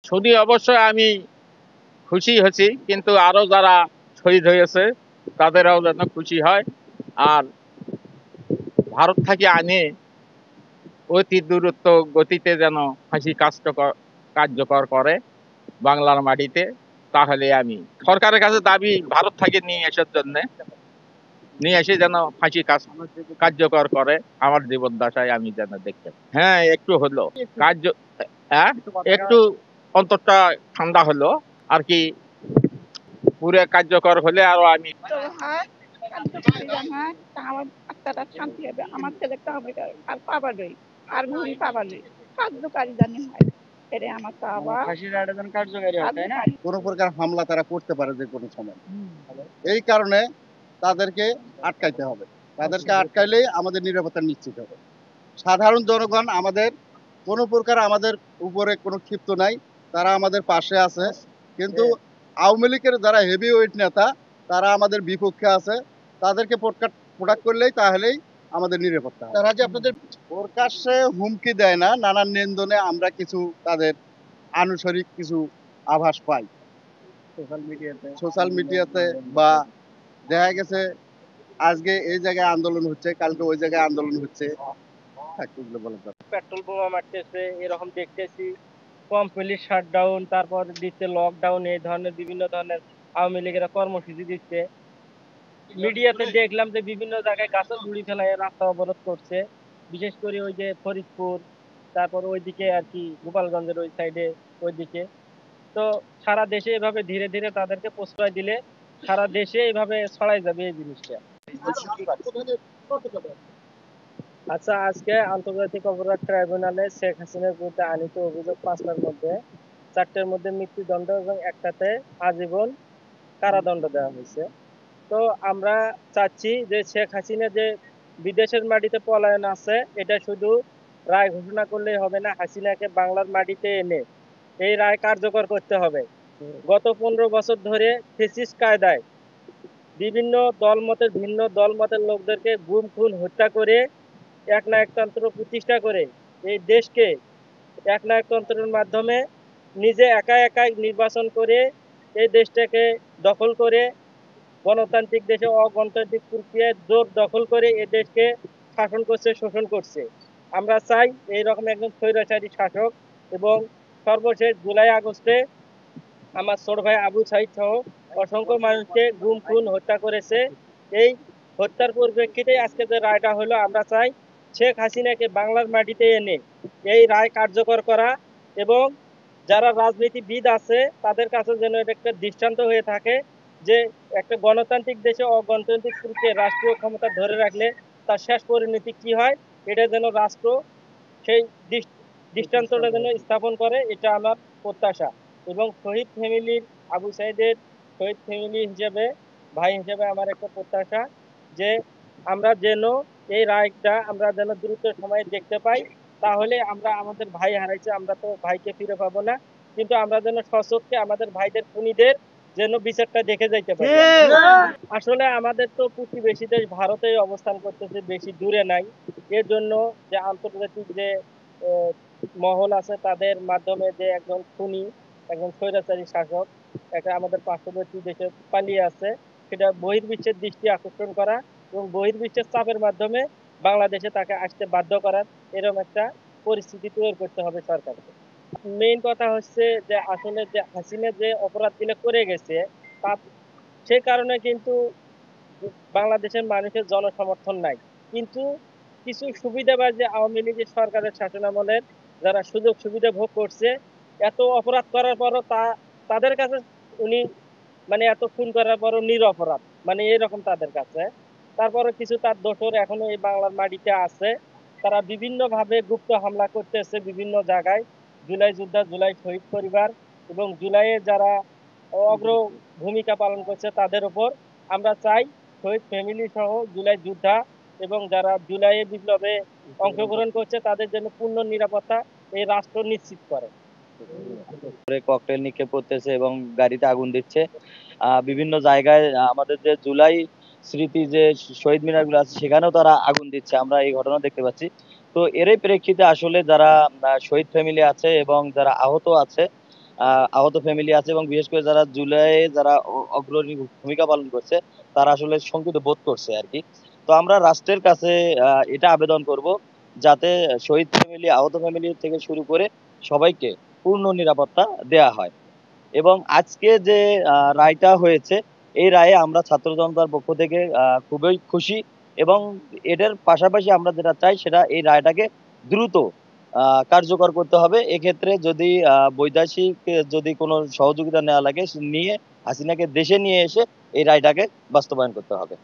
শুনি অবশ্যই আমি খুশি হয়েছি, কিন্তু আরো যারা শহীদ হয়েছে তাদেরও যেন খুশি হয়। আর ভারত থেকে আনে অতি দূরত্ব গতিতে যেন ফাঁসি কার্যকর করে বাংলার মাটিতে, তাহলে আমি সরকারের কাছে দাবি ভারত থেকে নিয়ে আসার জন্য, নিয়ে এসে যেন ফাঁসি কার্যকর করে আমার জীবদ্দশায় আমি যেন দেখতে পাই। হ্যাঁ, একটু হলো কার্য, হ্যাঁ একটু অন্তরটা ঠান্ডা হলো আর কি। পুরো কার্যকর হলে আরো আমি হয় কার্যকরী জানায় তা আমার আত্মাটা শান্তি হবে, আমার ছেলেটা হবে আর পাবালই, আর ঘুরি পাবালই কার্যকারী জানি হয়। এরে আমার চাওয়া ফাঁসির আবেদন কার্যকারী হয়, তাই না? কার্যকারী। কোনো প্রকার হামলা তারা করতে পারে যে কোনো সময়। এই কারণে তাদেরকে আটকাইতে হবে। তাদেরকে আটকাইলেই আমাদের নিরাপত্তা নিশ্চিত হবে। সাধারণ জনগণ আমাদের কোনো প্রকার আমাদের উপরে কোনো ক্ষিপ্ত নাই, তারা আমাদের পাশে আছে। কিন্তু আওয়ামী লীগের যারা হেভি ওয়েট নেতা তারা আমাদের বিপক্ষে আছে। তাদেরকে প্রোটেক্ট করলেই তাহলেই আমাদের নিরাপত্তা হবে। তারা যে আপনাদের প্রকাশ্যে হুমকি দেয় না, নানান নিন্দনে আমরা কিছু তাদের আনুষরিক কিছু আভাস পাই সোশ্যাল মিডিয়াতে, বা দেখা গেছে আজকে এই জায়গায় আন্দোলন হচ্ছে, কালকে ওই জায়গায় আন্দোলন হচ্ছে। এগুলো বলা যাবে না। পেট্রোল বোমা মারতেছে এরকম দেখতেছি, কমপ্লিট শাটডাউন, তারপর দিচ্ছে লকডাউন, এই ধরনের বিভিন্ন ধরনের আওয়ামী লীগেরা কর্মসূচি দিচ্ছে। মিডিয়াতে দেখলাম যে বিভিন্ন জায়গায় গাছের গুঁড়ি ফেলায় রাস্তা অবরোধ করছে, বিশেষ করে ওই যে ফরিদপুর, তারপর ওইদিকে আর কি গোপালগঞ্জের ওই সাইডে ওইদিকে। তো সারা দেশে এভাবে ধীরে ধীরে তাদেরকে প্রশ্রয় দিলে সারা দেশে এইভাবে ছড়াই যাবে এই জিনিসটা। আচ্ছা, আজকে আন্তর্জাতিক অপরাধ ট্রাইব্যুনালে শেখ হাসিনার বিরুদ্ধে আনীত অভিযোগ 5টার মধ্যে 4টের মধ্যে মৃত্যুদণ্ড এবং একটাতে আজীবন কারাদণ্ড দেওয়া হয়েছে। তো আমরা চাচ্ছি যে শেখ হাসিনা যে বিদেশের মাটিতে পলায়ন আছে, এটা শুধু রায় ঘোষণা করলেই হবে না, হাসিনাকে বাংলার মাটিতে এনে এই রায় কার্যকর করতে হবে। গত 15 বছর ধরে ফেসিস্ট কায়দায় বিভিন্ন দলমতের ভিন্ন দলমতের লোকদেরকে গুম খুন হত্যা করে একনায়কতন্ত্র প্রতিষ্ঠা করে এই দেশকে একনায়কতন্ত্রের মাধ্যমে নিজে একা একাই নির্বাচন করে এই দেশটাকে দখল করে গণতান্ত্রিক দেশে অগণতান্ত্রিক প্রক্রিয়ায় জোর দখল করে এ দেশকে শাসন করছে, শোষণ করছে। আমরা চাই এইরকম একজন স্বৈরাচারী শাসক। এবং সর্বশেষ জুলাই আগস্টে আমার ছোট ভাই আবু সাইদ সহ অসংখ্য মানুষকে গুম খুন হত্যা করেছে। এই হত্যার পরিপ্রেক্ষিতে আজকে যে রায়টা হলো, আমরা চাই শেখ হাসিনাকে বাংলার মাটিতে এনে এই রায় কার্যকর করা, এবং যারা রাজনীতিবিদ আছে তাদের কাছে যেন এটা একটা দৃষ্টান্ত হয়ে থাকে যে একটা গণতান্ত্রিক দেশে অগণতান্ত্রিক প্রক্রিয়ায় রাষ্ট্রীয় ক্ষমতা ধরে রাখলে তার শেষ পরিণতি কি হয়, এটা যেন রাষ্ট্র সেই দৃষ্টান্তটা যেন স্থাপন করে, এটা আমার প্রত্যাশা। এবং শহীদ ফ্যামিলির, আবু সাইদের শহীদ ফ্যামিলি হিসেবে, ভাই হিসেবে আমার একটা প্রত্যাশা যে আমরা যেন এই রায়টা আমরা যেন দ্রুত সময়ে দেখতে পাই। তাহলে আমরা আমাদের ভাই হারাইছে, আমরা তো ভাইকে ফিরে পাবো না, কিন্তু আমরা যেন সচক্ষে আমাদের ভাইদের খুনিদের যেন বিচারটা দেখে যাইতে পারি। আসলে আমাদের তো প্রতিবেশী দেশ ভারতে অবস্থান করতেছে, বেশি দূরে নাই। এর জন্য যে আন্তর্জাতিক যে আহ, মহল আছে তাদের মাধ্যমে যে একজন খুনি, একজন স্বৈরাচারী শাসক একটা আমাদের পার্শ্ববর্তী দেশে পালিয়ে আছে, সেটা বহির্বিশ্বের দৃষ্টি আকর্ষণ করা এবং বহির্বিশ্বের চাপের মাধ্যমে বাংলাদেশে তাকে আসতে বাধ্য করার এরকম একটা পরিস্থিতি তৈরি করতে হবে সরকারকে। মেইন কথা হচ্ছে যে আসলে যে হাসিনা যে অপরাধগুলো করে গেছে, তা সে কারণে কিন্তু বাংলাদেশের মানুষের জনসমর্থন নাই। কিন্তু কিছু সুবিধাবাদী আওয়ামী লীগের সরকারের শাসনামলের যারা সুযোগ সুবিধা ভোগ করছে, এত অপরাধ করার পরও তাদের কাছে উনি মানে এত খুন করার পরও নিরপরাধ, মানে এরকম তাদের কাছে। তারপরে কিছু তার দোসর এখনো এই বাংলার মাটিতে আছে, তারা বিভিন্ন ভাবে গুপ্ত হামলা করতেছে বিভিন্ন জায়গায়। জুলাই যোদ্ধা, জুলাই শহীদ পরিবার এবং জুলাইয়ে যারা অগ্র ভূমিকা পালন করছে তাদের উপর আমরা চাই শহীদ ফ্যামিলি সহ জুলাই যোদ্ধা এবং যারা জুলাইয়ে বিপ্লবে অংশগ্রহণ করছে তাদের জন্য পূর্ণ নিরাপত্তা এই রাষ্ট্র নিশ্চিত করে। ককটেল নিক্ষেপ করতেছে এবং গাড়িতে আগুন দিচ্ছে। বিভিন্ন জায়গায় আমাদের যে জুলাই স্মৃতি যে শহীদ মিনার গুলো আছে সেখানেও তারা আগুন দিচ্ছে, আমরা এই ঘটনা দেখতে পাচ্ছি। তো এরই প্রেক্ষিতে আসলে যারা শহীদ ফ্যামিলি আছে এবং যারা আহত আছে আহত ফ্যামিলি আছে এবং বিশেষ করে যারা জুলাইয়ে যারা অগ্রণী ভূমিকা পালন করছে তারা আসলে শঙ্কিত বোধ করছে আর কি। তো আমরা রাষ্ট্রের কাছে এটা আবেদন করব যাতে শহীদ ফ্যামিলি, আহত ফ্যামিলি থেকে শুরু করে সবাইকে পূর্ণ নিরাপত্তা দেয়া হয়। এবং আজকে যে রায়টা হয়েছে, এই রায়ে আমরা ছাত্র জনতার পক্ষ থেকে খুবই খুশি এবং এটার পাশাপাশি আমরা যেটা চাই সেটা এই রায়টাকে দ্রুত কার্যকর করতে হবে। এক্ষেত্রে যদি বৈদেশিক যদি কোনো সহযোগিতা নেওয়া লাগে নিয়ে হাসিনাকে দেশে নিয়ে এসে এই রায়টাকে বাস্তবায়ন করতে হবে।